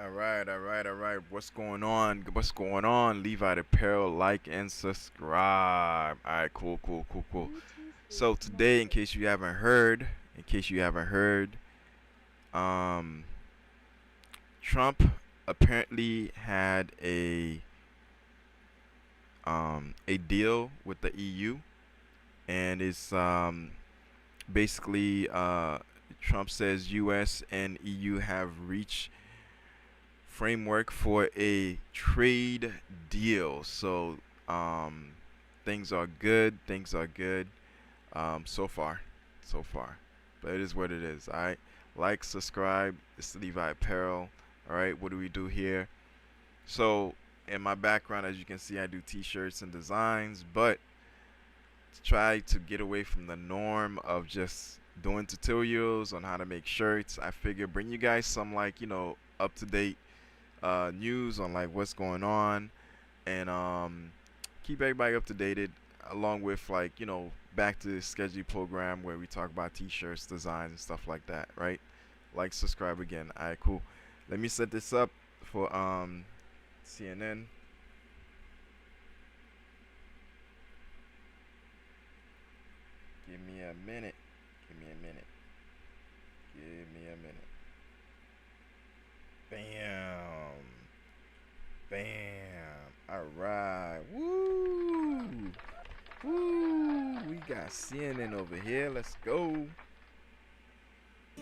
All right. What's going on? What's going on? Leave out apparel, like and subscribe. All right, cool. So today, in case you haven't heard, um, Trump apparently had a deal with the EU, and it's basically Trump says U.S. and EU have reached framework for a trade deal. So um, things are good. Things are good so far. So far. But it is what it is. All right. Like, subscribe. It's Levi Apparel. All right. What do we do here? So in my background, as you can see, I do T-shirts and designs, but to try to get away from the norm of just doing tutorials on how to make shirts, I figure bring you guys some like up to date news on like what's going on, and keep everybody up to date along with like back to the schedule program where we talk about t-shirts, designs, and stuff like that, right? Like, subscribe again. All right, cool. Let me set this up for CNN. Give me a minute. Give me a minute. Give me a minute. Bam. Bam. All right. Woo. Woo. We got CNN over here. Let's go.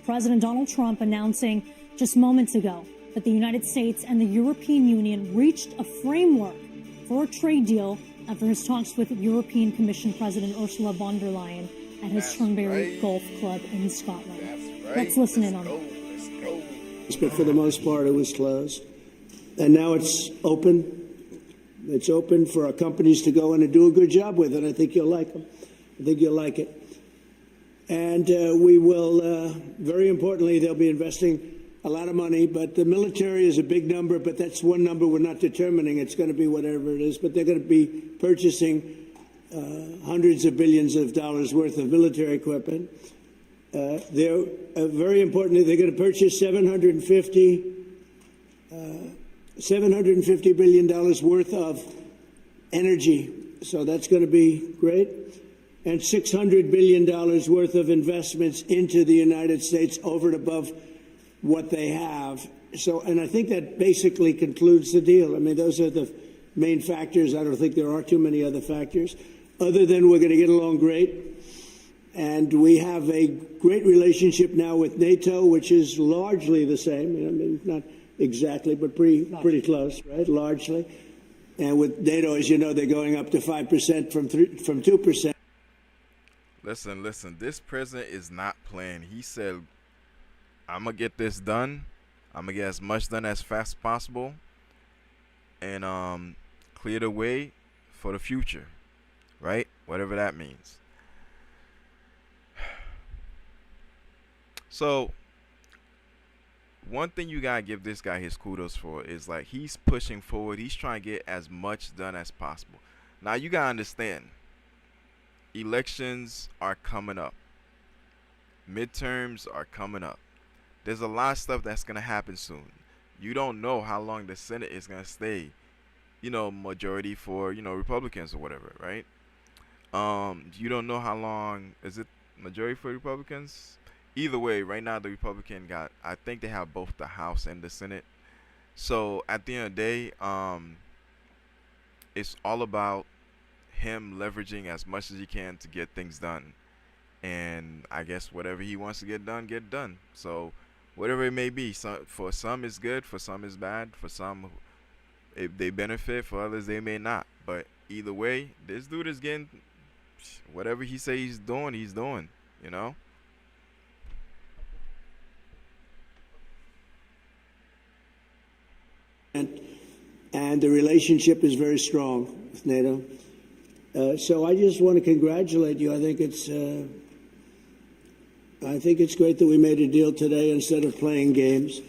President Donald Trump announcing just moments ago that the United States and the European Union reached a framework for a trade deal after his talks with European Commission President Ursula von der Leyen at his Turnberry Golf Club in Scotland. Let's listen in on that. But for the most part, it was closed. And now it's open. It's open for our companies to go in and do a good job with it. I think you'll like them. I think you'll like it. And we will, very importantly, they'll be investing a lot of money. But the military is a big number, but that's one number we're not determining. It's going to be whatever it is. But they're going to be purchasing hundreds of billions of dollars worth of military equipment. They're very importantly, they're going to purchase $750 billion worth of energy. So that's going to be great. And $600 billion worth of investments into the United States over and above what they have. So, and I think that basically concludes the deal. I mean, those are the main factors. I don't think there are too many other factors, other than we're going to get along great. And we have a great relationship now with NATO, which is largely the same. I mean, not exactly, but pretty close, right? Largely. And with NATO, as you know, they're going up to 5% from 2%. Listen. This president is not playing. He said, I'm going to get this done. I'm going to get as much done as fast as possible. And clear the way for the future. Right? Whatever that means. So, one thing you gotta give this guy his kudos for is like he's pushing forward. He's trying to get as much done as possible. Now you gotta understand, elections are coming up. Midterms are coming up. There's a lot of stuff that's gonna happen soon. You don't know how long the Senate is gonna stay, majority for Republicans or whatever, right? You don't know how long is it majority for Republicans. Either way, right now the Republican I think they have both the House and the Senate. So at the end of the day, it's all about him leveraging as much as he can to get things done. And I guess whatever he wants to get done. So whatever it may be, for some it's good, for some it's bad, for some they benefit, for others they may not. But either way, this dude is getting whatever he say he's doing, And the relationship is very strong with NATO. So I just want to congratulate you. I think it's great that we made a deal today instead of playing games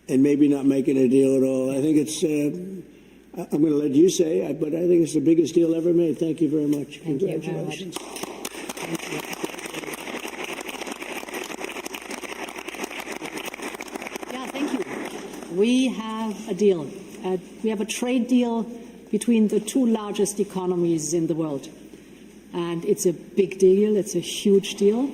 and maybe not making a deal at all. I think it's, I'm going to let you say it, but I think it's the biggest deal ever made. Thank you very much. Congratulations. we have a deal. We have a trade deal between the two largest economies in the world. And it's a big deal. It's a huge deal.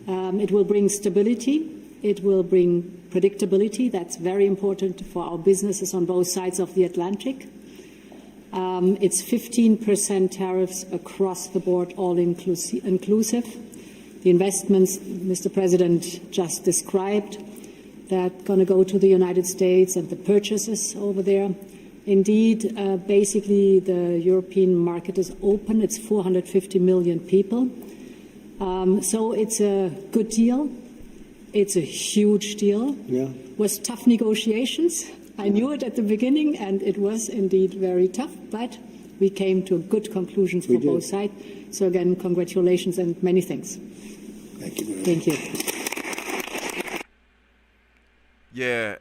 It will bring stability. It will bring predictability. That's very important for our businesses on both sides of the Atlantic. It's 15% tariffs across the board, all inclusive. The investments Mr. President just described that are going to go to the United States and the purchases over there. Indeed, basically the European market is open. It's 450 million people. So it's a good deal. It's a huge deal. Yeah. It was tough negotiations. I knew it at the beginning, and it was indeed very tough, but we came to a good conclusion for both sides. So again, congratulations and many thanks. Thank you very much. Thank you. Yeah,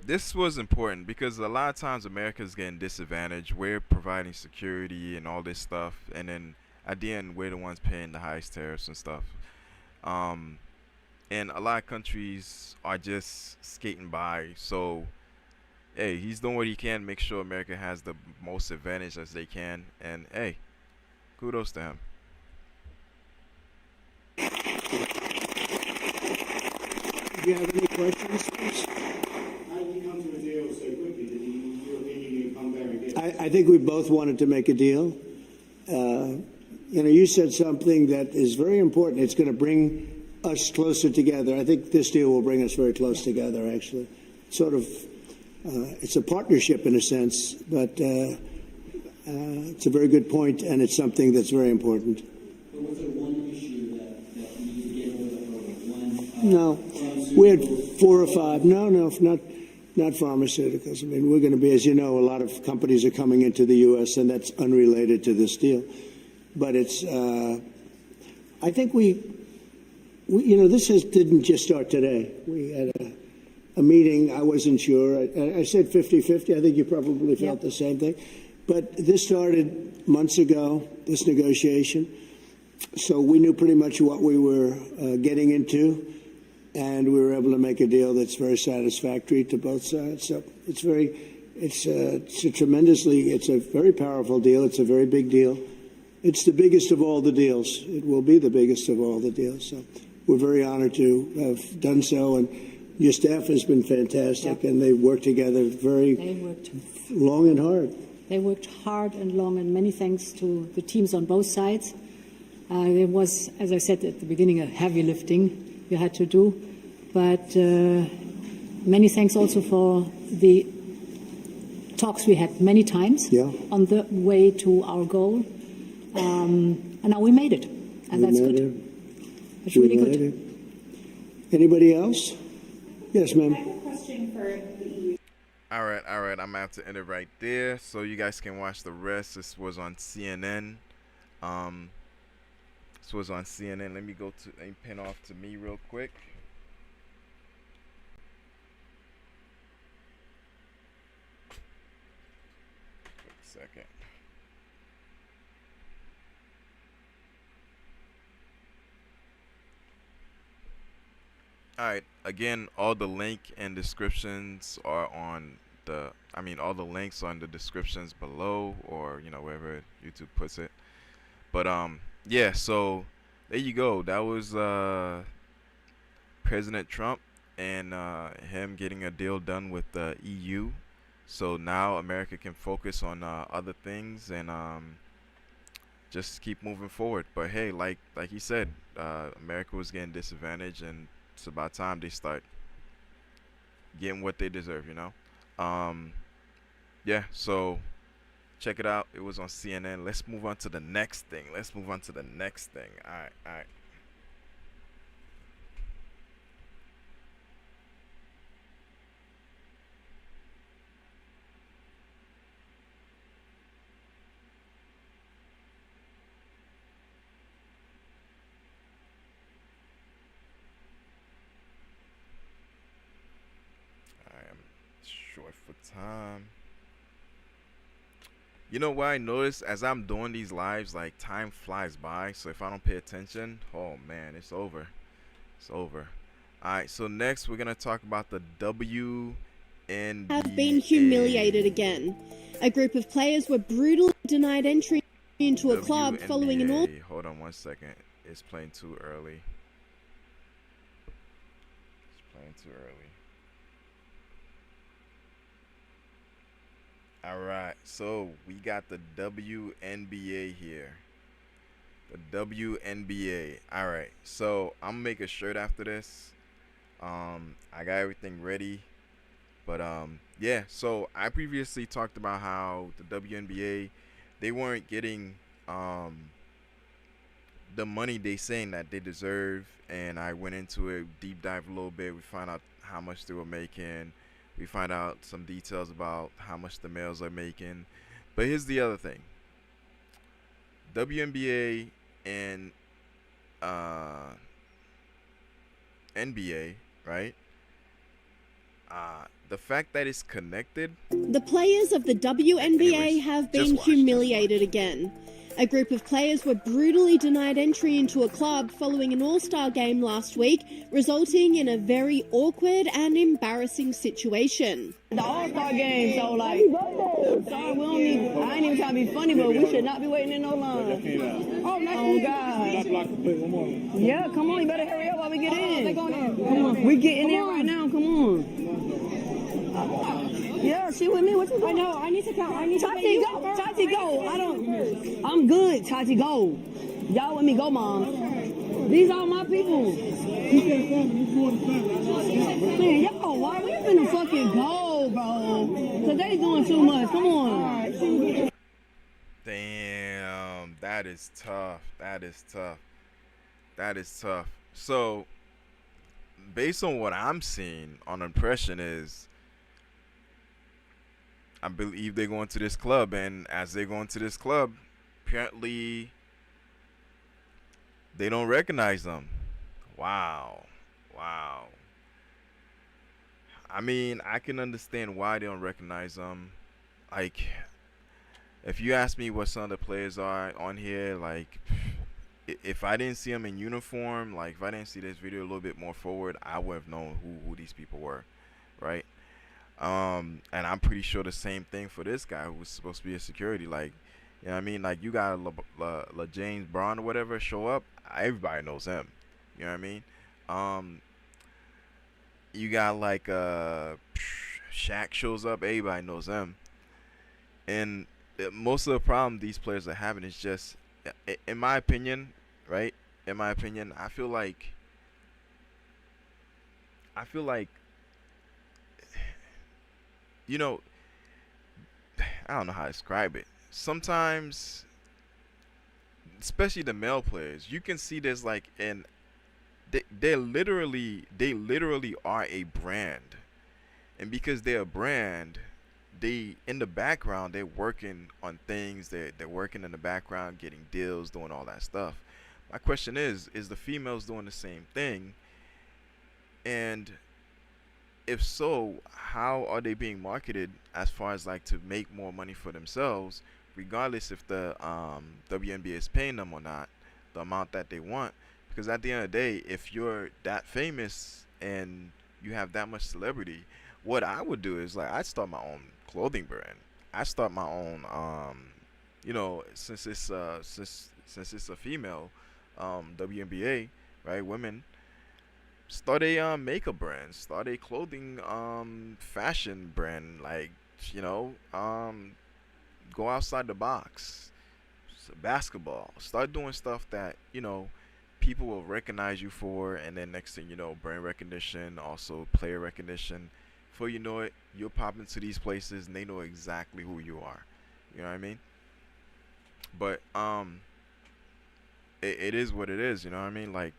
this was important because a lot of times America's getting disadvantaged. We're providing security and all this stuff, and then at the end, we're the ones paying the highest tariffs and stuff. And a lot of countries are just skating by. So, hey, he's doing what he can, make sure America has the most advantage as they can. And hey, kudos to him. Do you have any questions, please? How did you come to a deal so quickly? Did the European Union come there and get I think we both wanted to make a deal. You said something that is very important. It's going to bring us closer together. I think this deal will bring us very close together, actually. Sort of, it's a partnership in a sense, but it's a very good point, and it's something that's very important. But was there one issue that you need to get over? No, we had 4 or 5. No, not pharmaceuticals. I mean, we're going to be, as you know, a lot of companies are coming into the U.S., and that's unrelated to this deal. But it's, I think this didn't just start today. We had a meeting. I wasn't sure. I said 50-50. I think you probably felt the same thing. But this started months ago, this negotiation. So we knew pretty much what we were getting into, and we were able to make a deal that's very satisfactory to both sides. So it's a very powerful deal. It's a very big deal. It's the biggest of all the deals. It will be the biggest of all the deals. So we're very honored to have done so, and your staff has been fantastic, and they worked together long and hard. They worked hard and long, and many thanks to the teams on both sides. There was, as I said at the beginning, a heavy lifting you had to do, but many thanks also for the talks we had many times on the way to our goal. And now we made it, and that's good. It's really good. Anybody else? Yes, ma'am. I have a question for the EU. All right. I'm going to have to end it right there so you guys can watch the rest. This was on CNN. Let me pin off to me real quick. Quick second. All right. Again, all the link and descriptions are on all the links are in the descriptions below, or wherever YouTube puts it. But yeah. So there you go. That was President Trump and him getting a deal done with the EU. So now America can focus on other things and just keep moving forward. But hey, like he said, America was getting disadvantaged, and it's about time they start getting what they deserve, Yeah, so check it out. It was on CNN. Let's move on to the next thing. All right. Short for time. You know what I noticed as I'm doing these lives, like time flies by. So if I don't pay attention, oh man, it's over. All right, so next we're gonna talk about the WNBA. Have been humiliated again. A group of players were brutally denied entry into a club following an all. Hold on 1 second. It's playing too early. It's playing too early. All right, so we got the WNBA here. The WNBA. All right, so I'm gonna make a shirt after this. I got everything ready, but yeah. So I previously talked about how the WNBA, they weren't getting the money they saying that they deserve, and I went into a deep dive a little bit. We found out how much they were making. We find out some details about how much the males are making. But here's the other thing. WNBA and NBA, right? The fact that it's connected. The players of the WNBA have been humiliated again. A group of players were brutally denied entry into a club following an all-star game last week, resulting in a very awkward and embarrassing situation. The all-star game, so like, sorry, we don't need, I ain't even trying to be funny, but we should not be waiting in no line. Oh, God. Yeah, come on, you better hurry up while we get in. Come on, we getting in right now, come on. Yeah, she with me. What you doing? I know. I need to count. I need to go. Tati, go. I'm good. Tati, go. Y'all with me? Go, Mom. These are my people. Man, y'all, why we finna fucking go, bro? Cause they doing too much. Come on. Damn, that is tough. That is tough. That is tough. So, based on what I'm seeing on impression is, I believe they're going to this club, and as they're going to this club, apparently they don't recognize them. Wow. I mean, I can understand why they don't recognize them. Like, if you ask me what some of the players are on here, like, if I didn't see them in uniform, like, if I didn't see this video a little bit more forward, I would have known who these people were, right? And I'm pretty sure the same thing for this guy who was supposed to be a security. Like, you know what I mean? Like, you got La James Brown or whatever show up, everybody knows him. You know what I mean? You got like Shaq shows up, everybody knows him. And most of the problem these players are having is just, in my opinion, right? In my opinion, I feel like you know, I don't know how to describe it. Sometimes, especially the male players, you can see there's like they literally are a brand, and because they're a brand, they in the background they're working on things. They're working in the background, getting deals, doing all that stuff. My question is the females doing the same thing? And if so, how are they being marketed as far as like to make more money for themselves, regardless if the WNBA is paying them or not, the amount that they want? Because at the end of the day, if you're that famous and you have that much celebrity, what I would do is like I'd start my own clothing brand. I start my own, you know, since it's a female WNBA, right? Women. Start a makeup brand, start a clothing fashion brand, like, you know, go outside the box. Basketball, start doing stuff that, you know, people will recognize you for, and then next thing you know, brand recognition, also player recognition. Before you know it, you'll pop into these places and they know exactly who you are. You know what I mean? But it is what it is, you know what I mean? Like,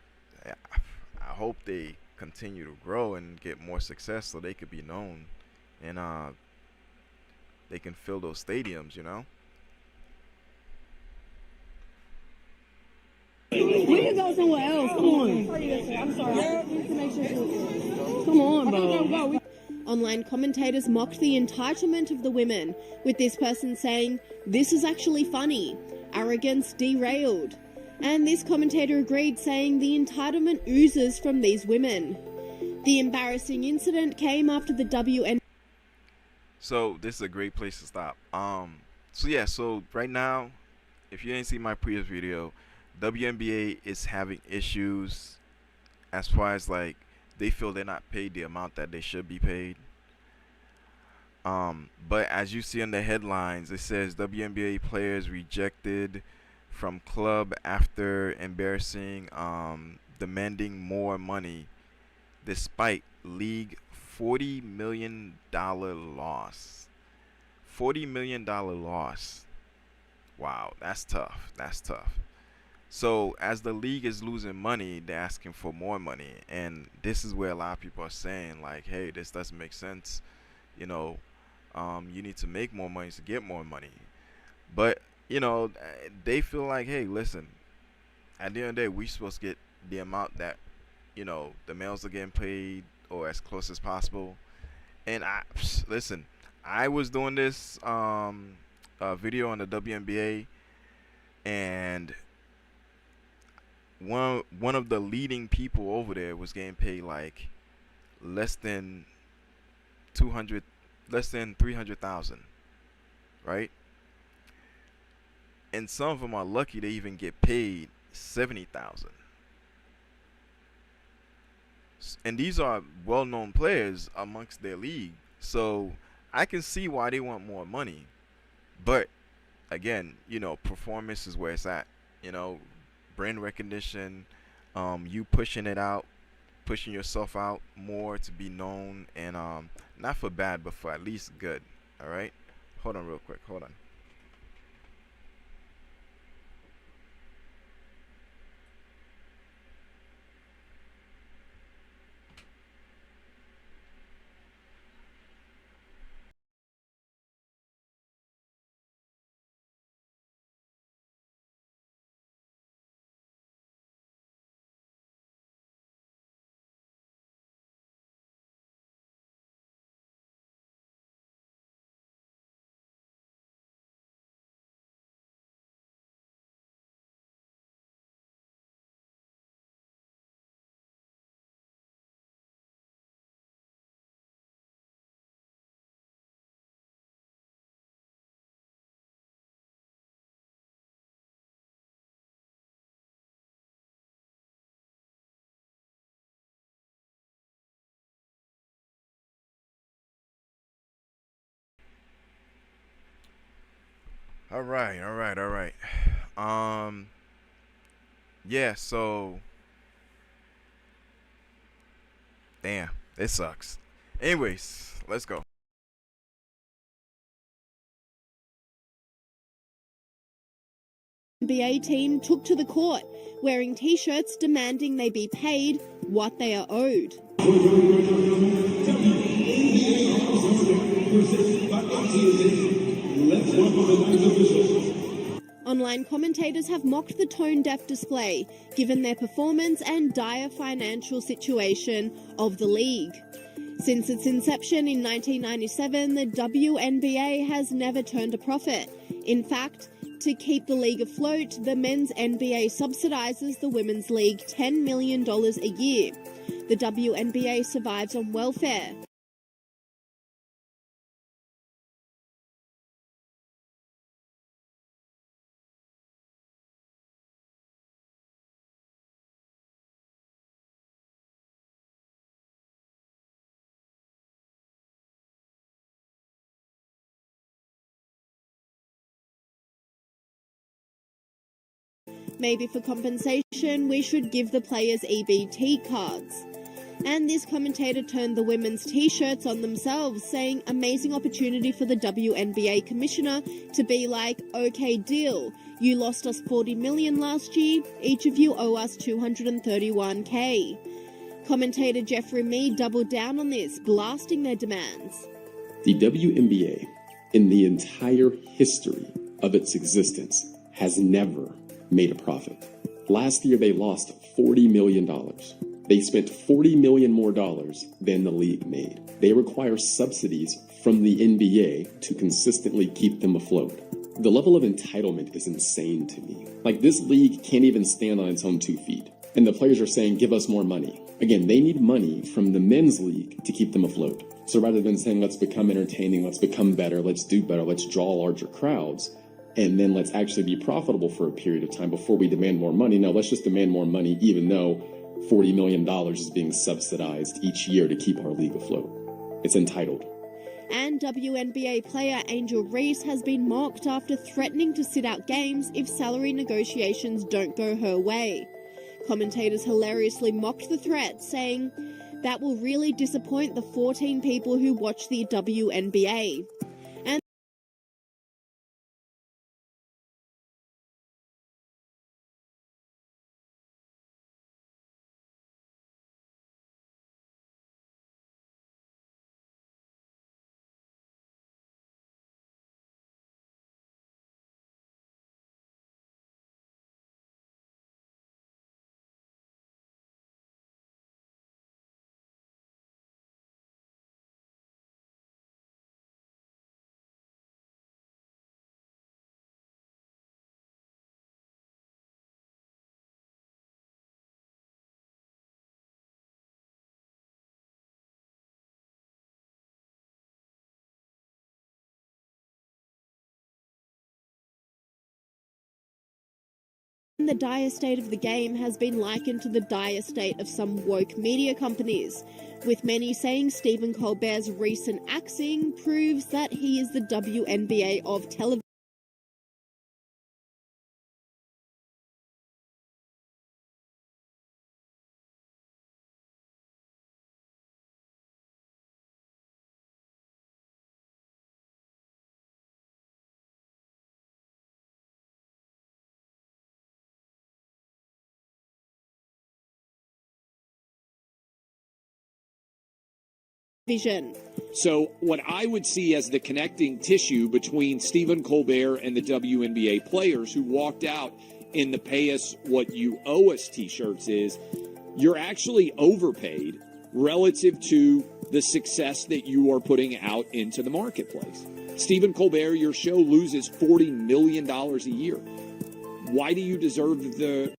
I hope they continue to grow and get more success so they could be known, and they can fill those stadiums, you know. We can go somewhere else. Come on. I'm sorry. Come on, bro. Online commentators mocked the entitlement of the women, with this person saying, "This is actually funny. Arrogance derailed." And this commentator agreed, saying the entitlement oozes from these women. The embarrassing incident came after the WNBA. So this is a great place to stop. So right now, if you didn't see my previous video, WNBA is having issues as far as like they feel they're not paid the amount that they should be paid. But as you see in the headlines, it says WNBA players rejected from club after embarrassing, demanding more money despite league $40 million loss. $40 million loss. Wow, that's tough. That's tough. So as the league is losing money, they're asking for more money, and this is where a lot of people are saying like, hey, this doesn't make sense. You know, you need to make more money to get more money. But you know, they feel like, hey, listen, at the end of the day, we're supposed to get the amount that, you know, the males are getting paid, or as close as possible. And listen, I was doing this video on the WNBA, and one of the leading people over there was getting paid like less than 300,000, right? And some of them are lucky they even get paid 70,000. And these are well-known players amongst their league, so I can see why they want more money. But again, you know, performance is where it's at. You know, brand recognition, you pushing it out, pushing yourself out more to be known, and not for bad, but for at least good. All right, hold on real quick. Hold on. All right. Yeah, so damn, it sucks. Anyways, let's go. NBA team took to the court, wearing t-shirts demanding they be paid what they are owed. Online commentators have mocked the tone-deaf display, given their performance and dire financial situation of the league. Since its inception in 1997, the WNBA has never turned a profit. In fact, to keep the league afloat, the men's NBA subsidises the women's league $10 million a year. The WNBA survives on welfare. Maybe for compensation, we should give the players EBT cards. And this commentator turned the women's t-shirts on themselves, saying amazing opportunity for the WNBA commissioner to be like, okay, deal. You lost us $40 million last year. Each of you owe us $231K. Commentator Jeffrey Mead doubled down on this, blasting their demands. The WNBA, in the entire history of its existence, has never made a profit. Last year, they lost $40 million. They spent $40 million more dollars than the league made. They require subsidies from the NBA to consistently keep them afloat. The level of entitlement is insane to me. Like, this league can't even stand on its own 2 feet. And the players are saying, give us more money. Again, they need money from the men's league to keep them afloat. So rather than saying, let's become entertaining, let's become better, let's do better, let's draw larger crowds, and then let's actually be profitable for a period of time before we demand more money. No, let's just demand more money, even though $40 million is being subsidized each year to keep our league afloat. It's entitled. And WNBA player Angel Reese has been mocked after threatening to sit out games if salary negotiations don't go her way. Commentators hilariously mocked the threat, saying, "That will really disappoint the 14 people who watch the WNBA." And the dire state of the game has been likened to the dire state of some woke media companies, with many saying Stephen Colbert's recent axing proves that he is the WNBA of television. So what I would see as the connecting tissue between Stephen Colbert and the WNBA players who walked out in the Pay Us What You Owe Us t-shirts is you're actually overpaid relative to the success that you are putting out into the marketplace. Stephen Colbert, your show loses $40 million a year. Why do you deserve the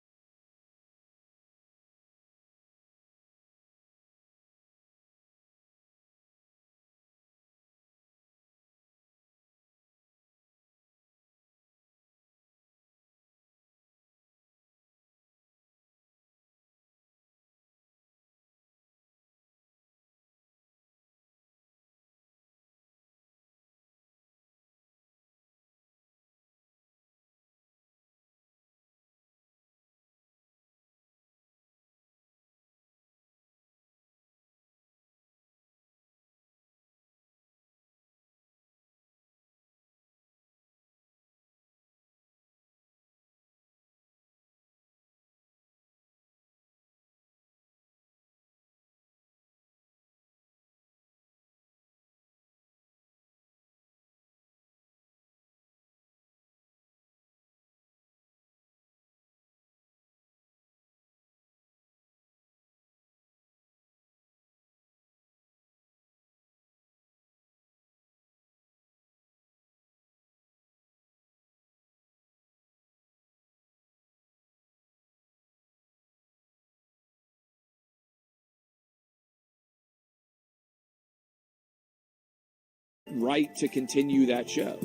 right to continue that show?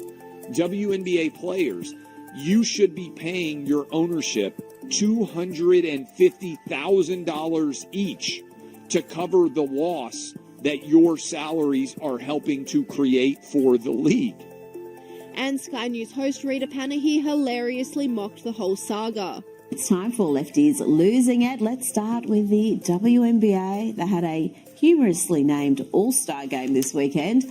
WNBA players, you should be paying your ownership $250,000 each to cover the loss that your salaries are helping to create for the league. And Sky News host Rita Panahi hilariously mocked the whole saga. It's time for Lefties Losing It. Let's start with the WNBA. They had a humorously named All-Star game this weekend.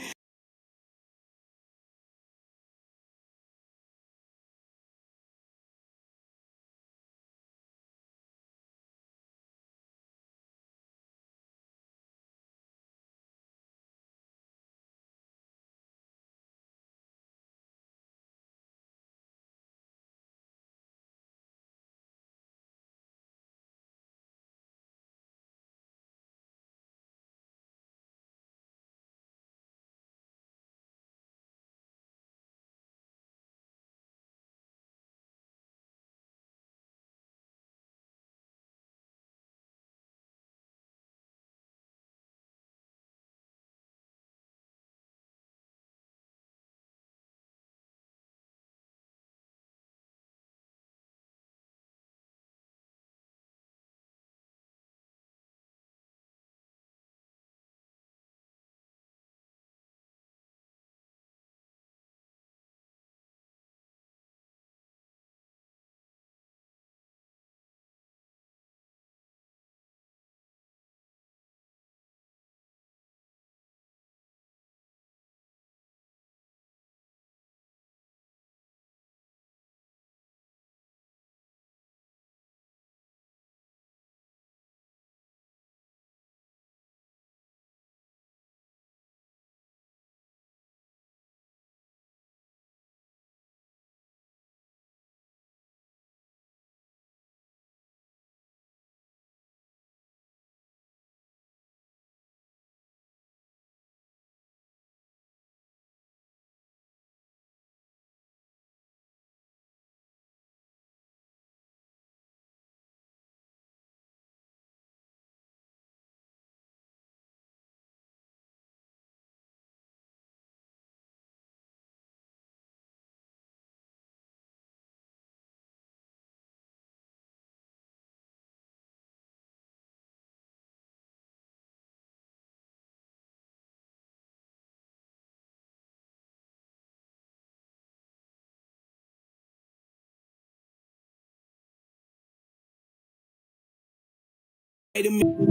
Wait a minute.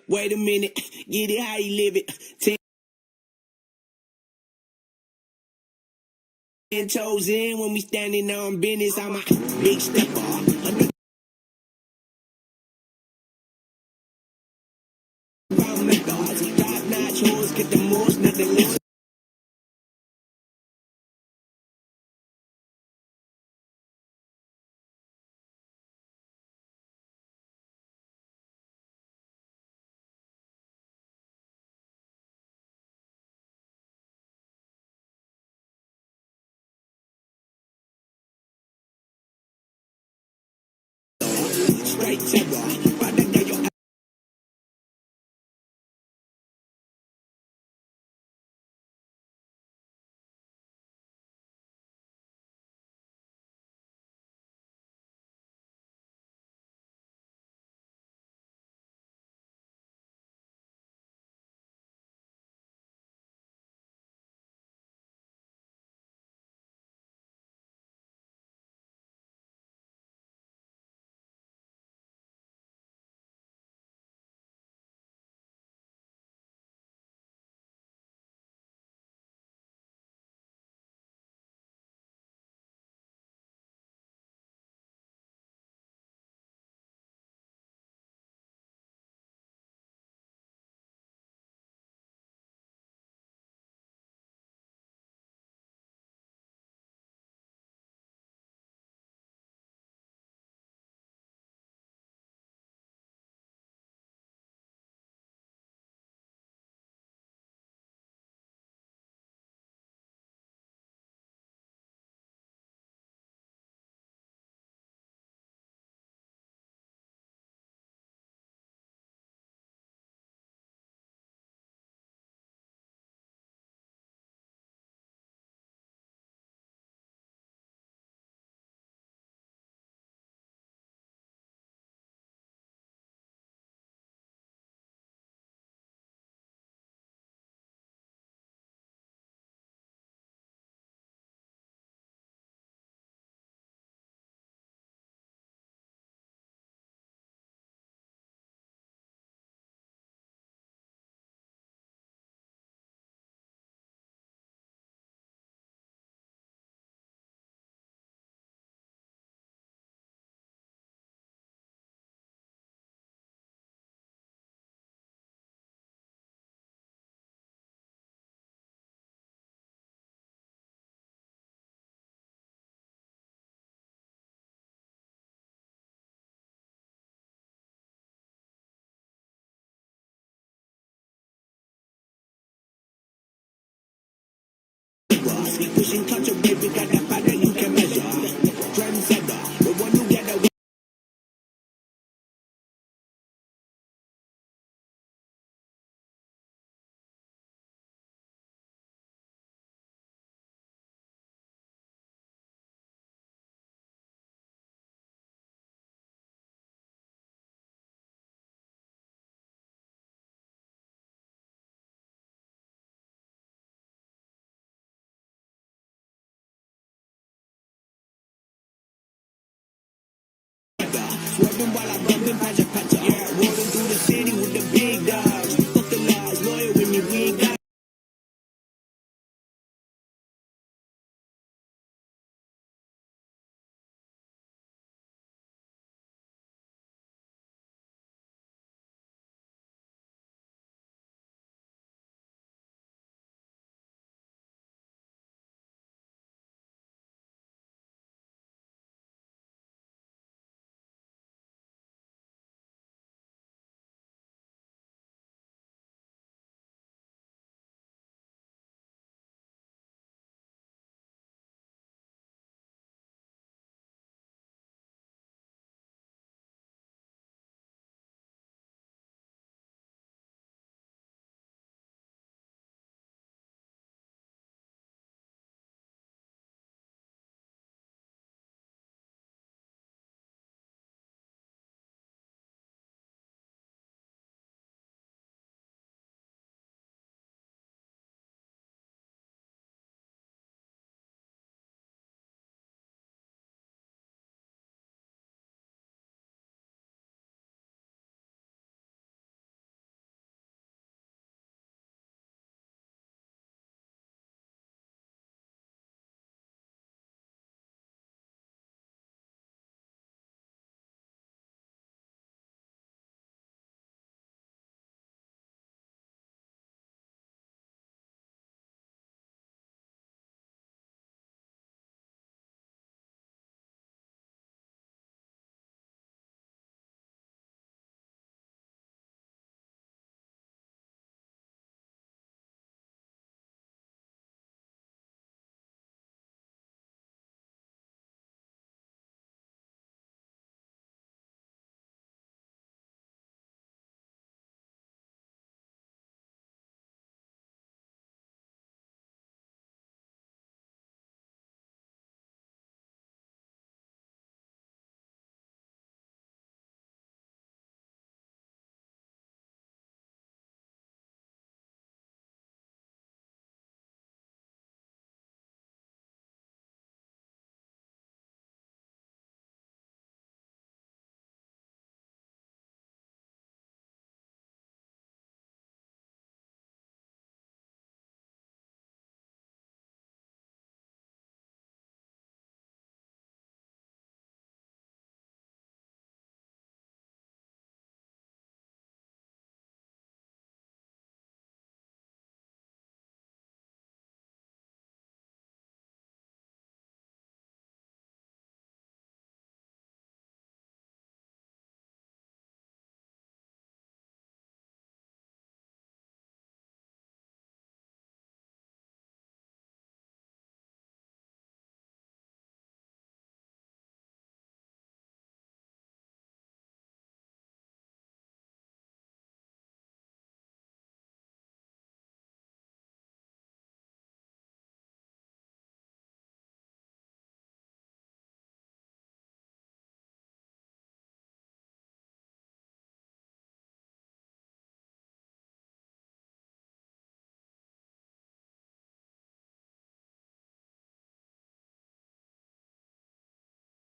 Wait a minute. Get it how you live it. 10 toes in when we standing on business. I'm a big stepper. Top-notch hoes, get the most, nothing less. Straight terror. Pushing culture, baby, got that body you can measure. Trendsetter, the one you get away. Swerving while I'm bumping, patcha patcha. Yeah, rolling through the city with the big dogs. Fuck the laws, loyal with me, we ain't got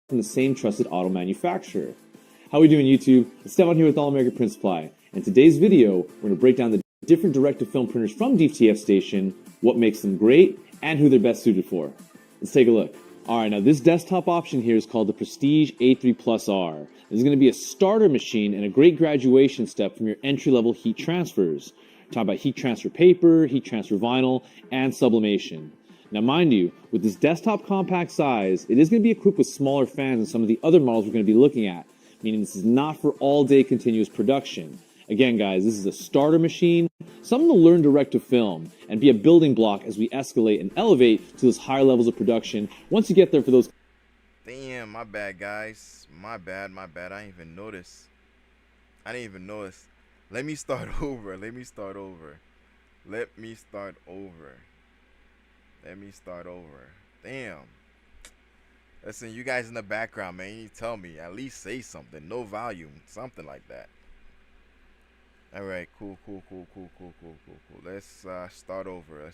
from the same trusted auto manufacturer. How we doing, YouTube? It's Stefan here with All American Print Supply. In today's video, we're going to break down the different direct-to-film printers from DTF Station, what makes them great, and who they're best suited for. Let's take a look. Alright, now this desktop option here is called the Prestige A3 Plus R. This is going to be a starter machine and a great graduation step from your entry-level heat transfers. We're talking about heat transfer paper, heat transfer vinyl, and sublimation. Now mind you, with this desktop compact size, it is going to be equipped with smaller fans than some of the other models we're going to be looking at, meaning this is not for all-day continuous production. Again, guys, this is a starter machine, something to learn direct to film, and be a building block as we escalate and elevate to those higher levels of production once you get there for those. Damn, my bad, guys. My bad. I didn't even notice. Let me start over. Damn. Listen, you guys in the background, man, you need to tell me. At least say something. No volume. Something like that. Alright, cool. Let's start over.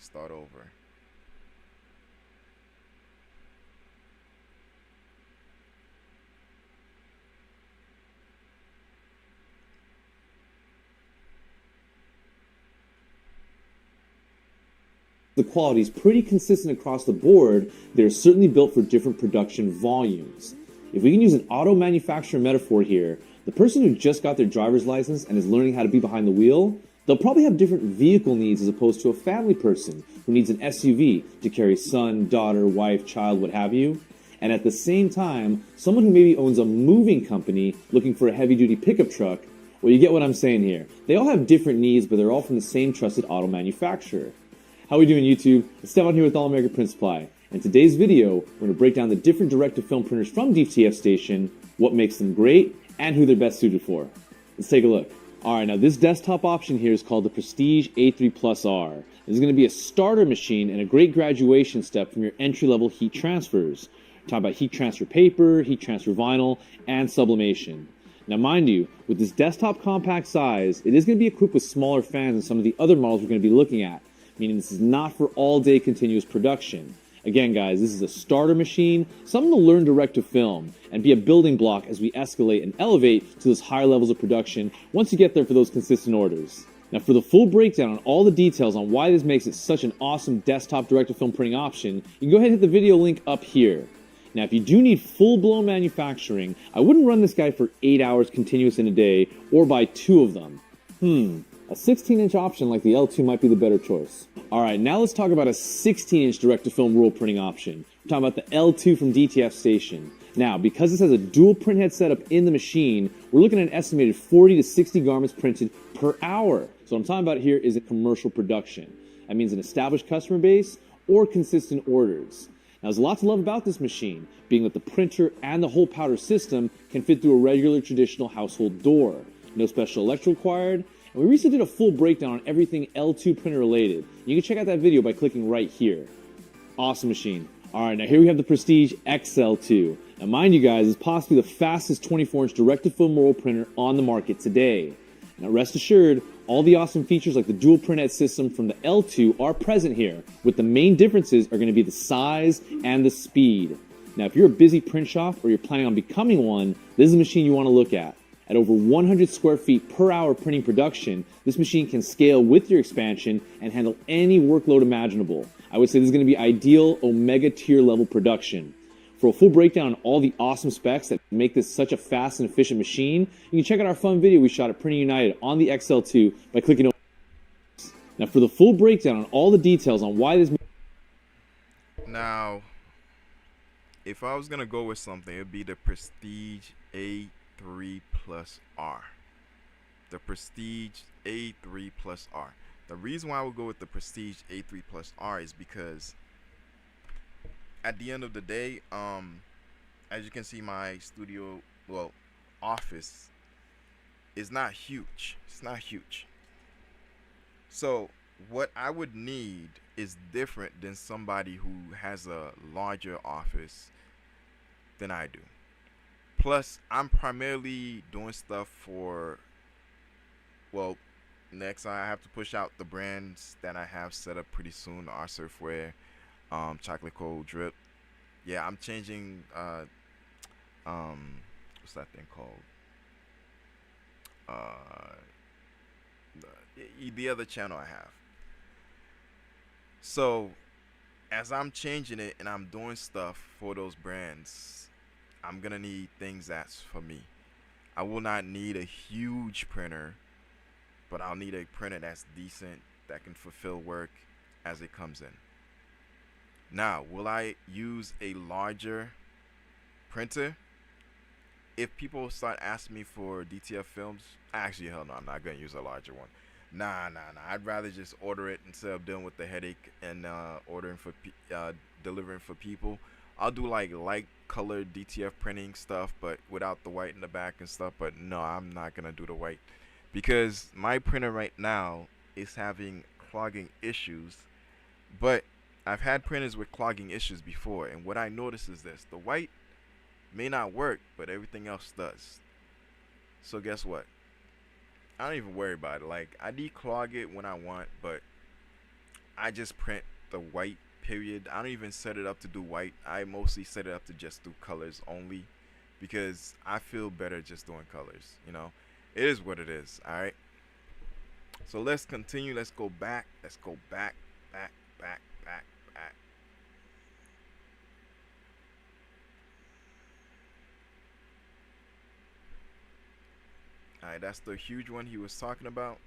The quality is pretty consistent across the board. They're certainly built for different production volumes. If we can use an auto manufacturer metaphor here, the person who just got their driver's license and is learning how to be behind the wheel, they'll probably have different vehicle needs as opposed to a family person who needs an SUV to carry son, daughter, wife, child, what have you. And at the same time, someone who maybe owns a moving company looking for a heavy-duty pickup truck, well, you get what I'm saying here. They all have different needs, but they're all from the same trusted auto manufacturer. How we doing, YouTube? It's Stefan here with All American Print Supply. In today's video, we're going to break down the different direct-to-film printers from DTF Station, what makes them great, and who they're best suited for. Let's take a look. Alright, now this desktop option here is called the Prestige A3 Plus R. This is going to be a starter machine and a great graduation step from your entry-level heat transfers. We're talking about heat transfer paper, heat transfer vinyl, and sublimation. Now mind you, with this desktop compact size, it is going to be equipped with smaller fans than some of the other models we're going to be looking at, meaning this is not for all-day continuous production. Again, guys, this is a starter machine, something to learn direct to film, and be a building block as we escalate and elevate to those higher levels of production once you get there for those consistent orders. Now, for the full breakdown on all the details on why this makes it such an awesome desktop direct-to-film printing option, you can go ahead and hit the video link up here. Now, if you do need full-blown manufacturing, I wouldn't run this guy for 8 hours continuous in a day, or buy 2 of them. A 16-inch option like the L2 might be the better choice. Alright, now let's talk about a 16-inch direct-to-film roll printing option. We're talking about the L2 from DTF Station. Now, because this has a dual printhead setup in the machine, we're looking at an estimated 40 to 60 garments printed per hour. So what I'm talking about here is a commercial production. That means an established customer base or consistent orders. Now, there's a lot to love about this machine, being that the printer and the whole powder system can fit through a regular traditional household door. No special electrical required. And we recently did a full breakdown on everything L2 printer related. You can check out that video by clicking right here. Awesome machine. Alright, now here we have the Prestige XL2. Now mind you guys, it's possibly the fastest 24-inch direct-to-film roll printer on the market today. Now rest assured, all the awesome features like the dual printhead system from the L2 are present here, with the main differences are going to be the size and the speed. Now if you're a busy print shop or you're planning on becoming one, this is a machine you want to look at. At over 100 square feet per hour printing production, this machine can scale with your expansion and handle any workload imaginable. I would say this is going to be ideal Omega tier level production. For a full breakdown on all the awesome specs that make this such a fast and efficient machine, you can check out our fun video we shot at Printing United on the XL2 by clicking over. Now for the full breakdown on all the details on why this... Now, if I was going to go with something, it would be the Prestige A3 Plus R. The Prestige A3 Plus R. The reason why I would go with the Prestige A3 Plus R is because at the end of the day, as you can see, my studio, well, office is not huge. It's not huge. So what I would need is different than somebody who has a larger office than I do. Plus, I'm primarily doing stuff for, well, next I have to push out the brands that I have set up pretty soon. Our Surfwear, Chocolate Cold Drip. Yeah, I'm changing what's that thing called? The other channel I have. So as I'm changing it and I'm doing stuff for those brands, I'm gonna need things that's for me. I will not need a huge printer, but I'll need a printer that's decent, that can fulfill work as it comes in. Now, will I use a larger printer? If people start asking me for DTF films, actually, hell no, I'm not gonna use a larger one. Nah. I'd rather just order it instead of dealing with the headache and ordering for delivering for people. I'll do like light colored DTF printing stuff, but without the white in the back and stuff. But no, I'm not gonna do the white because my printer right now is having clogging issues. But I've had printers with clogging issues before, and what I notice is this: the white may not work, but everything else does. So guess what? I don't even worry about it. Like, I declog it when I want, but I just print the white, period. I don't even set it up to do white. I mostly set it up to just do colors only, because I feel better just doing colors, you know. It is what it is. All right, so let's continue. Let's go back. Let's go back. Alright, that's the huge one he was talking about.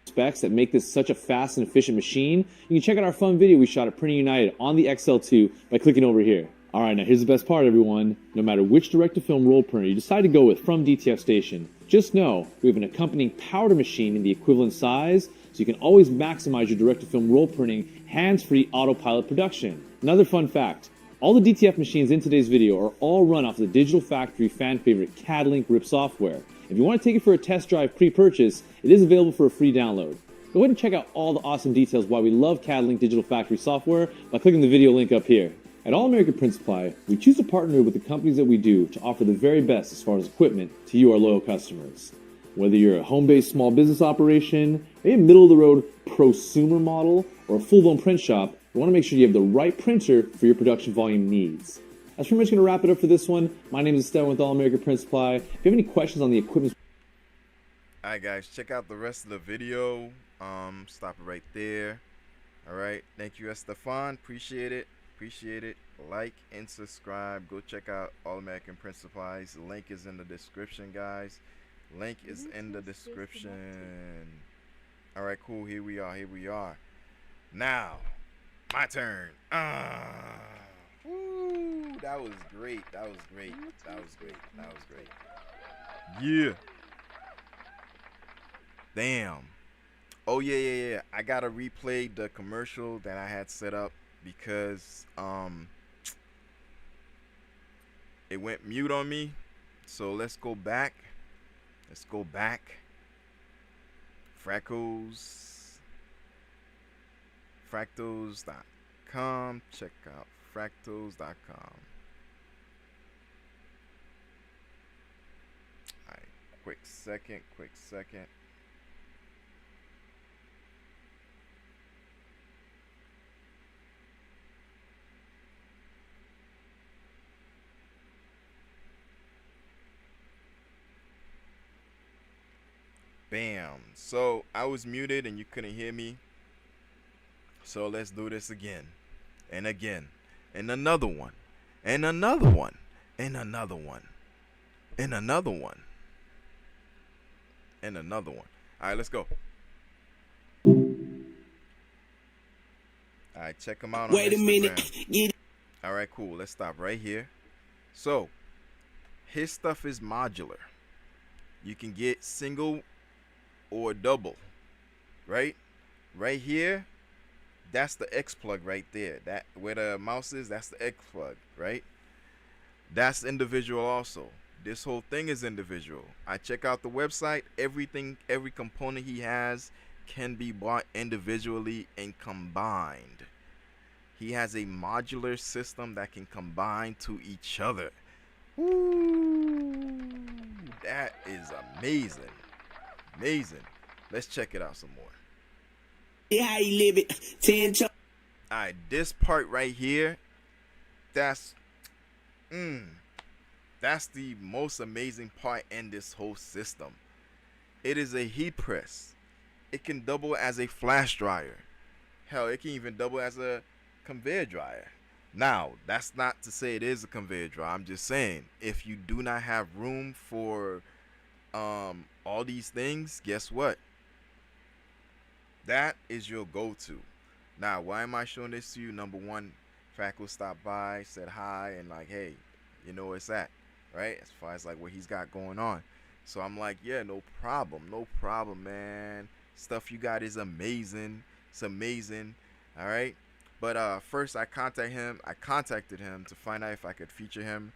Specs that make this such a fast and efficient machine, you can check out our fun video we shot at Printing United on the XL2 by clicking over here. Alright, now here's the best part, everyone. No matter which direct-to-film roll printer you decide to go with from DTF Station, just know we have an accompanying powder machine in the equivalent size, so you can always maximize your direct-to-film roll printing hands-free autopilot production. Another fun fact: all the DTF machines in today's video are all run off the Digital Factory fan-favorite CAD Link RIP software. If you want to take it for a test drive pre-purchase, it is available for a free download. Go ahead and check out all the awesome details why we love CAD Link Digital Factory software by clicking the video link up here. At All American Print Supply, we choose to partner with the companies that we do to offer the very best as far as equipment to you, our loyal customers. Whether you're a home-based small business operation, maybe a middle-of-the-road prosumer model, or a full-blown print shop, you want to make sure you have the right printer for your production volume needs. That's pretty much going to wrap it up for this one. My name is Esteban with All American Print Supply. If you have any questions on the equipment... Alright guys, check out the rest of the video. Stop it right there. Alright, thank you Estefan. Appreciate it. Like and subscribe. Go check out All American Print Supplies. The link is in the description, guys. Link is in the description. Alright, cool. Here we are. Now, my turn. Woo, that was great. Yeah. Damn. Oh yeah. I gotta replay the commercial that I had set up because it went mute on me. So let's go back. Fractals.com. Check out fractals.com. Alright, quick second. Bam. So I was muted and you couldn't hear me. So let's do this again. And again. And another one. And another one. And another one. And another one. And another one. Alright, let's go. Alright, check them out on Instagram. Wait a minute. Alright, cool. Let's stop right here. So, his stuff is modular. You can get single or double, right here. That's the X plug right there. That where the mouse is, that's the X plug, right? That's individual also. This whole thing is individual. I check out the website. Everything, every component he has can be bought individually and combined. He has a modular system that can combine to each other. Woo, that is amazing. Let's check it out some more. How you live it? Alright, this part right here, that's That's the most amazing part in this whole system. It is a heat press. It can double as a flash dryer. Hell, it can even double as a conveyor dryer. Now, that's not to say it is a conveyor dryer. I'm just saying, if you do not have room for all these things, guess what? That is your go-to. Now, why am I showing this to you? Number one, Fackle stopped by, said hi, and like, hey, you know where it's at, right? As far as like what he's got going on. So I'm like, yeah, no problem, man. Stuff you got is amazing. It's amazing. All right. But first I contacted him to find out if I could feature him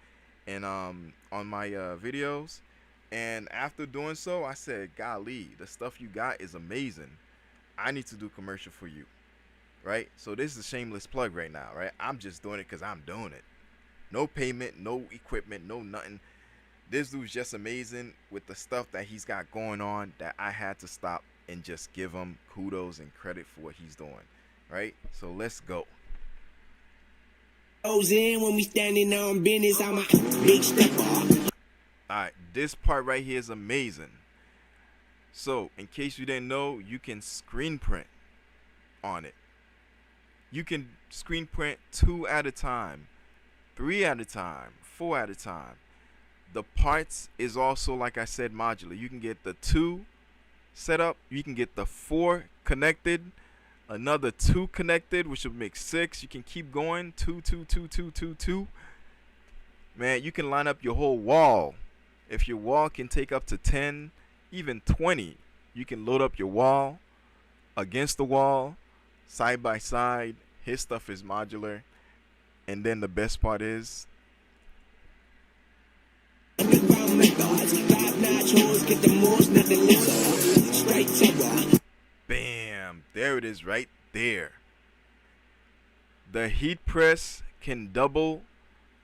in on my videos. And after doing so, I said, golly, the stuff you got is amazing. I need to do commercial for you. Right? So this is a shameless plug right now, right? I'm just doing it because I'm doing it. No payment, no equipment, no nothing. This dude's just amazing with the stuff that he's got going on that I had to stop and just give him kudos and credit for what he's doing. Right? So let's go. Goes in when we standing on business. I'm a big stepper. Alright, this part right here is amazing. So, in case you didn't know, you can screen print on it. You can screen print 2 at a time, 3 at a time, 4 at a time. The parts is also, like I said, modular. You can get the 2 set up. You can get the 4 connected, another 2 connected, which will make 6. You can keep going, 2, 2, 2, 2, 2, 2. Man, you can line up your whole wall. If your wall can take up to 10, even 20, you can load up your wall, against the wall, side by side. His stuff is modular. And then the best part is, bam, there it is right there. The heat press can double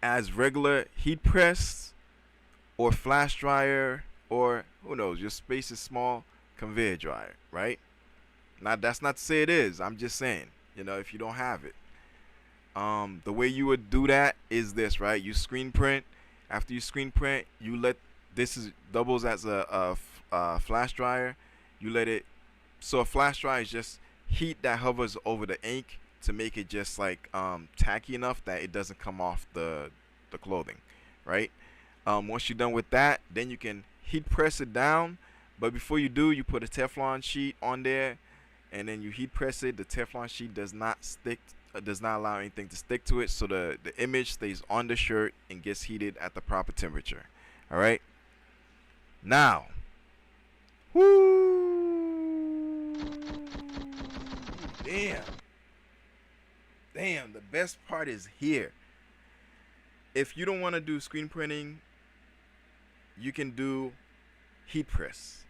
as regular heat press or flash dryer, or who knows, your space is small, conveyor dryer, right? Now that's not to say it is. I'm just saying, you know, if you don't have it, the way you would do that is this, right? You screen print. After you screen print, you let doubles as a flash dryer. You let it. So a flash dryer is just heat that hovers over the ink to make it just like tacky enough that it doesn't come off the clothing, right? Once you're done with that, then you can heat press it down. But before you do, you put a Teflon sheet on there, and then you heat press it. The Teflon sheet does not stick, does not allow anything to stick to it, so the image stays on the shirt and gets heated at the proper temperature. All right. Now, whoo, damn, the best part is here. If you don't want to do screen printing, you can do heat press.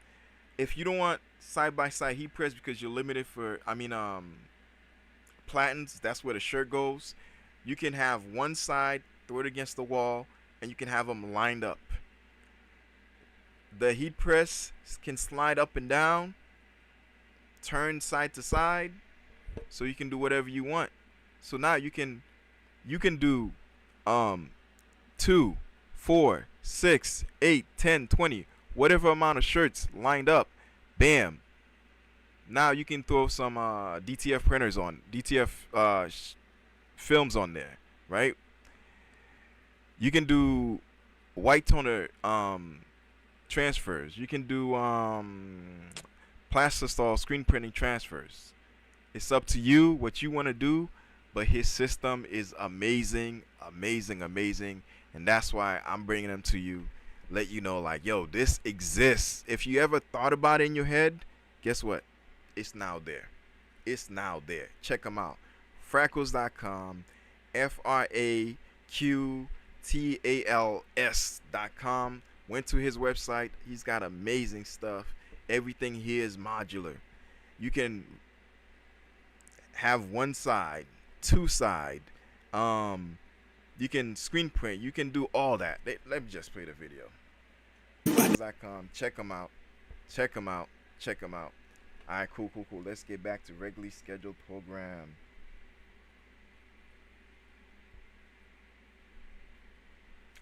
If you don't want side-by-side heat press because you're limited for, platens, that's where the shirt goes, you can have one side, throw it against the wall, and you can have them lined up. The heat press can slide up and down, turn side to side, so you can do whatever you want. So now you can do 2, 4, 6, 8, 10, 20, whatever amount of shirts lined up. Bam. Now you can throw some DTF printers on, DTF films on there, right? You can do white toner transfers. You can do plastisol screen printing transfers. It's up to you what you want to do, but his system is amazing, and that's why I'm bringing them to you. Let you know, like, yo, this exists. If you ever thought about it in your head, guess what? It's now there. It's now there. Check them out. Frackles.com, FRAQTALS.com. Went to his website. He's got amazing stuff. Everything here is modular. You can have one side, 2 side. You can screen print. You can do all that. Let me just play the video. Check them out. Check them out. Check them out. All right, cool. Let's get back to regularly scheduled program.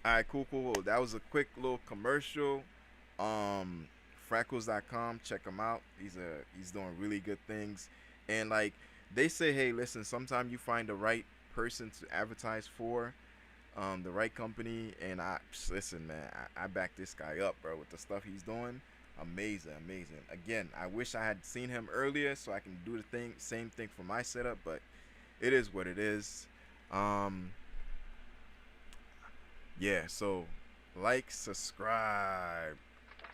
All right, cool, cool. That was a quick little commercial. Um, Freckles.com, check him out. He's doing really good things, and like they say, hey, listen. Sometimes you find the right person to advertise for, the right company, and listen, man. I back this guy up, bro, with the stuff he's doing. Amazing, amazing. Again, I wish I had seen him earlier so I can do the same thing for my setup, but it is what it is. Um, yeah. So, like, subscribe,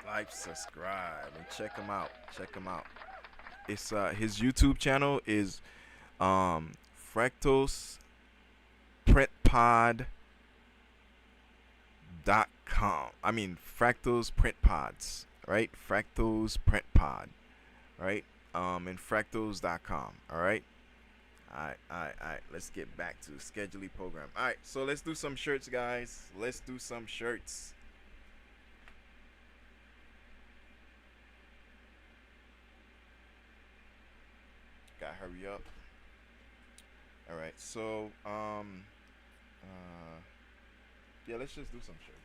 and check him out. Check him out. It's his YouTube channel is Fractals Printpod .com. I mean Fractals Print Pods, right? Fractals Print Pod, right? And fractals.com. All right. All right. Let's get back to the scheduling program. All right. So let's do some shirts, guys. Let's do some shirts. Gotta hurry up. All right. So yeah, let's just do some shirts.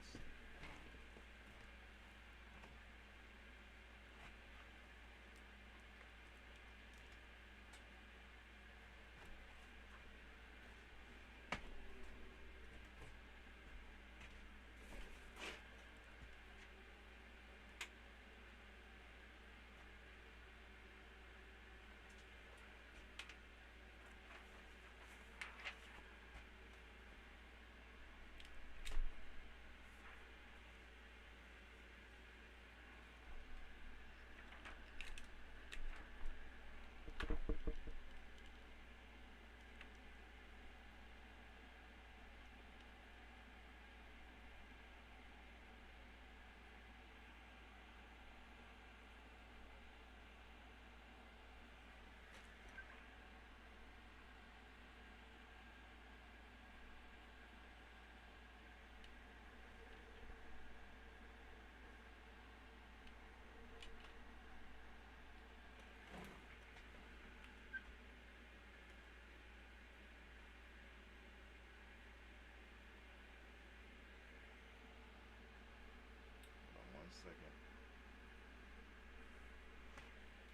One second.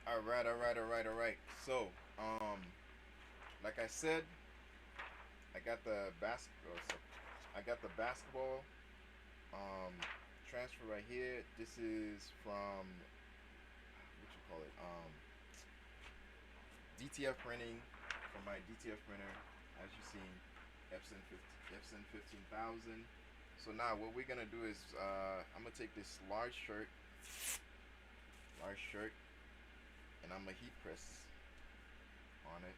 All right. So, like I said, I got the basketball transfer right here. This is from what you call it? DTF printing, from my DTF printer, as you see, Epson 15,000. So now what we're gonna do is I'm gonna take this large shirt, and I'm gonna heat press on it.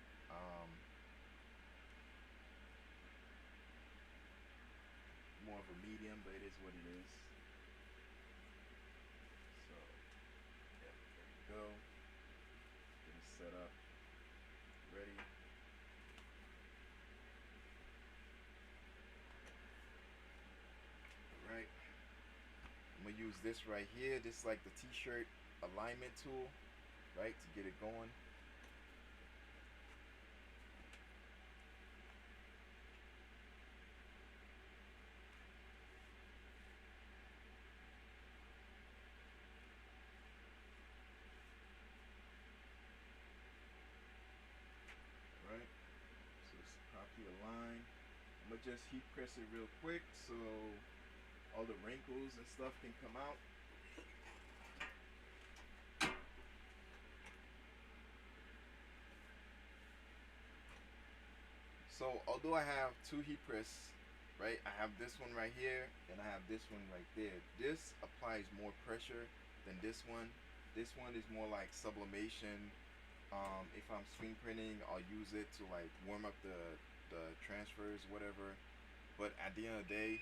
More of a medium, but it is what it is. So yeah, there we go. Get it set up, ready. Alright. I'm gonna use this right here. This is like the t-shirt alignment tool, right, to get it going. Right. So it's properly aligned. I'm gonna just heat press it real quick so all the wrinkles and stuff can come out. So although I have two heat press, right, I have this one right here and I have this one right there. This applies more pressure than this one. This one is more like sublimation. If I'm screen printing, I'll use it to like warm up the transfers, whatever. But at the end of the day,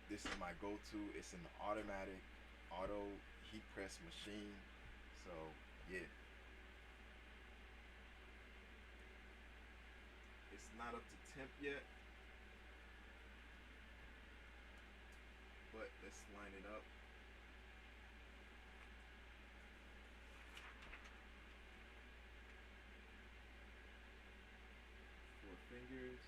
this is my go-to. It's an automatic auto heat press machine. So yeah. It's not up to temp yet, but let's line it up. Four fingers.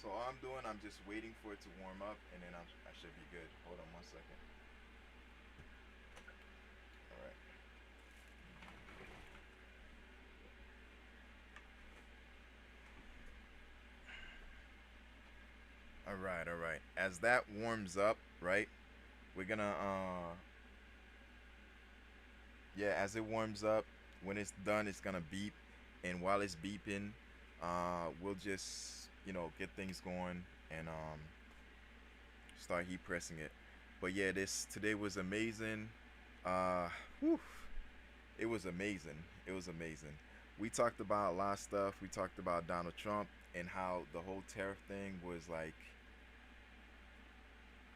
So all I'm doing, I'm just waiting for it to warm up, and then I should be good. Hold on 1 second. All right. All right. As that warms up, right, we're gonna yeah, as it warms up, when it's done, it's gonna beep, and while it's beeping, we'll just get things going and start heat pressing it. But yeah, this today was amazing. Whew, it was amazing. It was amazing. We talked about a lot of stuff. We talked about Donald Trump and how the whole tariff thing was like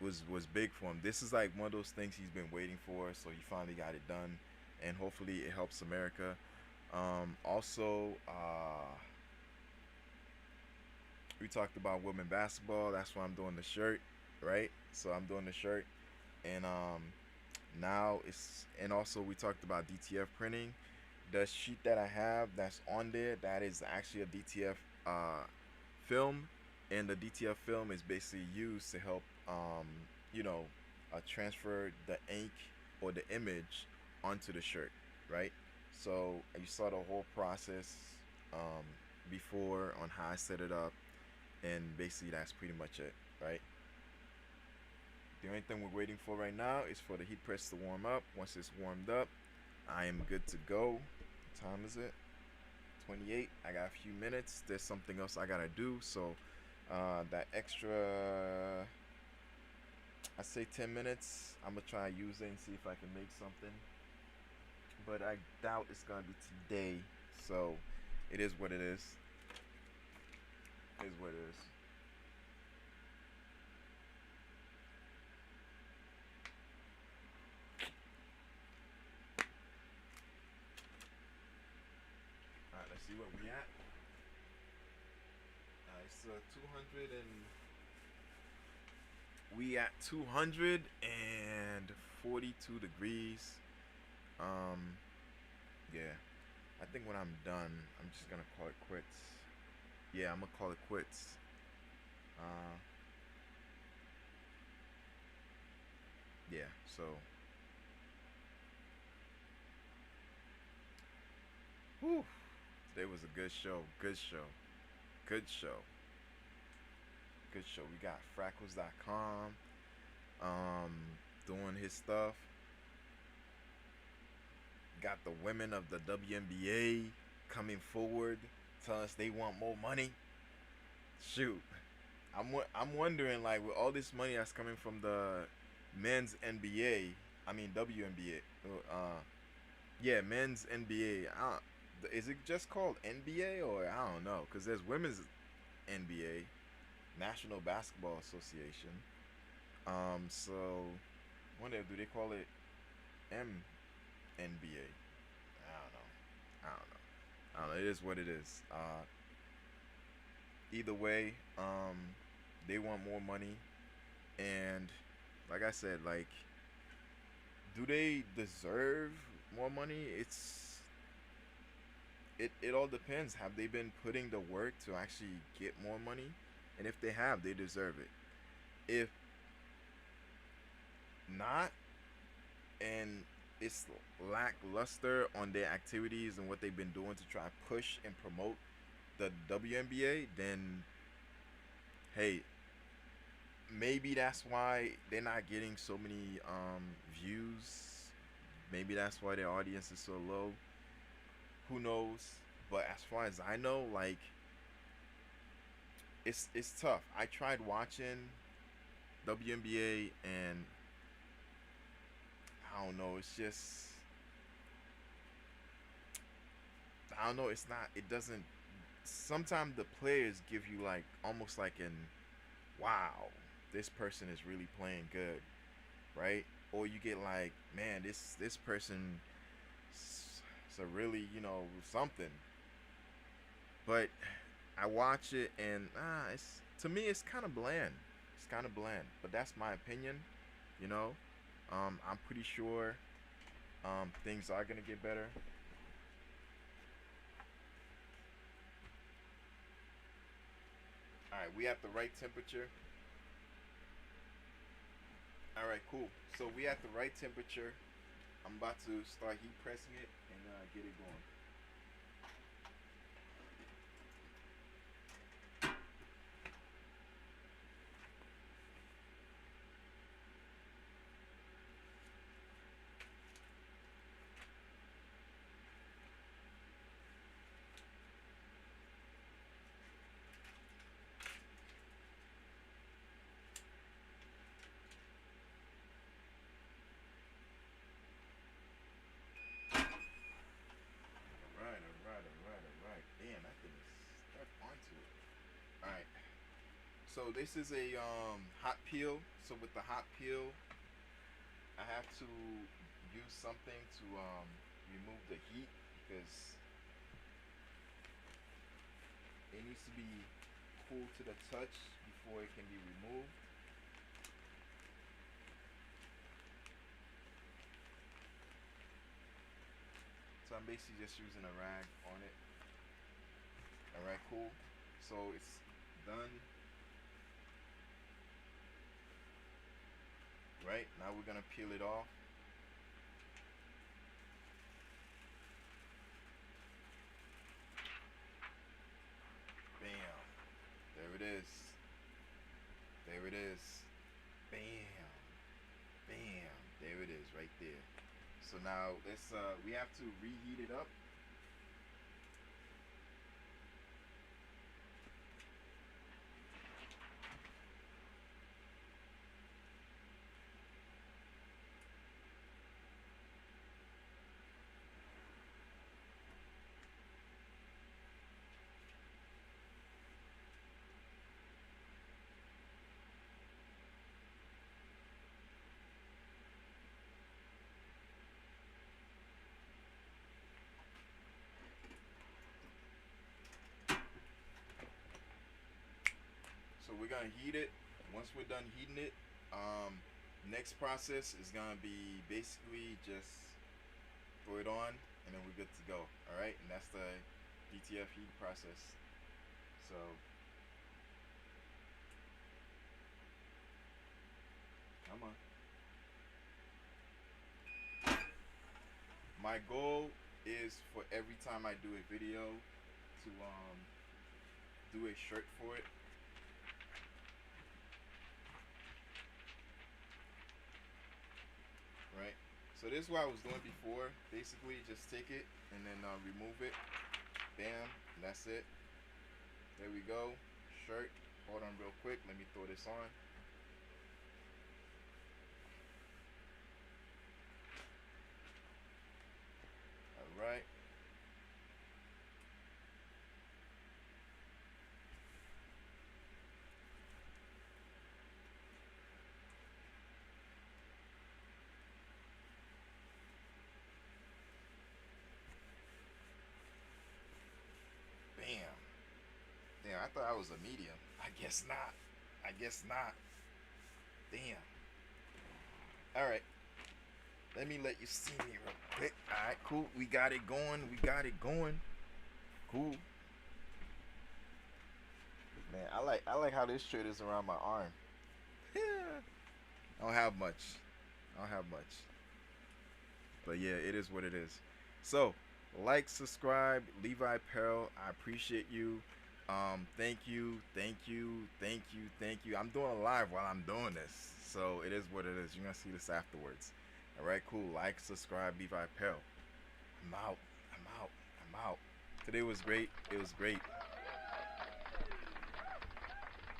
was big for him. This is like one of those things he's been waiting for, so he finally got it done, and hopefully it helps America. Also, we talked about women basketball. That's why I'm doing the shirt, right? So I'm doing the shirt, and now it's, and also we talked about DTF printing. The sheet that I have that's on there, that is actually a DTF film, and the DTF film is basically used to help transfer the ink or the image onto the shirt, right? So you saw the whole process before on how I set it up, and basically that's pretty much it, right? The only thing we're waiting for right now is for the heat press to warm up. Once it's warmed up, I am good to go. What time is it? 28. I got a few minutes. There's something else I gotta do, so that extra, I say 10 minutes, I'm gonna try to use it and see if I can make something, but I doubt it's gonna be today. So it is what it is. It is what it is. Alright, let's see what we at. It's 200 and we at 242 degrees. Yeah, I think when I'm done, I'm just gonna call it quits. Yeah, I'm gonna call it quits. Yeah, so whew, today was a good show. Good show. Good show. Good show. We got Frackles.com doing his stuff. Got the women of the WNBA coming forward, telling us they want more money. Shoot, I'm wondering, like, with all this money that's coming from the men's NBA, I mean WNBA, yeah, men's NBA. Is it just called NBA, or I don't know? Because there's women's NBA, National Basketball Association. So wonder, do they call it NBA? I don't know. It is what it is. Either way, they want more money, and like I said, like, do they deserve more money? It all depends. Have they been putting the work to actually get more money? And if they have, they deserve it. If not, and it's lackluster on their activities and what they've been doing to try to push and promote the WNBA, then hey, maybe that's why they're not getting so many views. Maybe that's why their audience is so low. Who knows? But as far as I know, like, it's tough. I tried watching WNBA, and I don't know. It's just, I don't know. It's not. It doesn't. Sometimes the players give you like almost like an, wow, this person is really playing good, right? Or you get like, man, this person is a really, something. But I watch it, and it's, to me, it's kind of bland. It's kind of bland. But that's my opinion, you know. I'm pretty sure things are gonna get better. All right. Alright, we at the right temperature. Alright, cool. So we at the right temperature. I'm about to start heat pressing it and get it going. Alright. Damn, that thing is stuck onto it. Alright. So this is a hot peel. So with the hot peel, I have to use something to remove the heat because it needs to be cool to the touch before it can be removed. So I'm basically just using a rag on it. Alright, cool. So it's done. Right, now we're gonna peel it off. Bam. There it is. There it is. Bam. Bam. There it is right there. So now let's we have to reheat it up. So we're gonna heat it. Once we're done heating it, next process is gonna be basically just throw it on and then we're good to go. All right, and that's the DTF heat process. So come on. My goal is for every time I do a video to do a shirt for it. Right, so this is what I was doing before. Basically just take it and then remove it. Bam, and that's it. There we go. Shirt. Hold on real quick, let me throw this on. All right. Bam. Damn, I thought I was a medium. I guess not. I guess not. Damn. Alright. Let me let you see me real quick. Alright, cool. We got it going. We got it going. Cool. Man, I like how this shirt is around my arm. I don't have much. But yeah, it is what it is. So, like, subscribe, Levi Apparel. I appreciate you. Thank you. I'm doing a live while I'm doing this. So it is what it is. You're gonna see this afterwards. Alright, cool. Like, subscribe, Levi Apparel. I'm out. Today was great. It was great.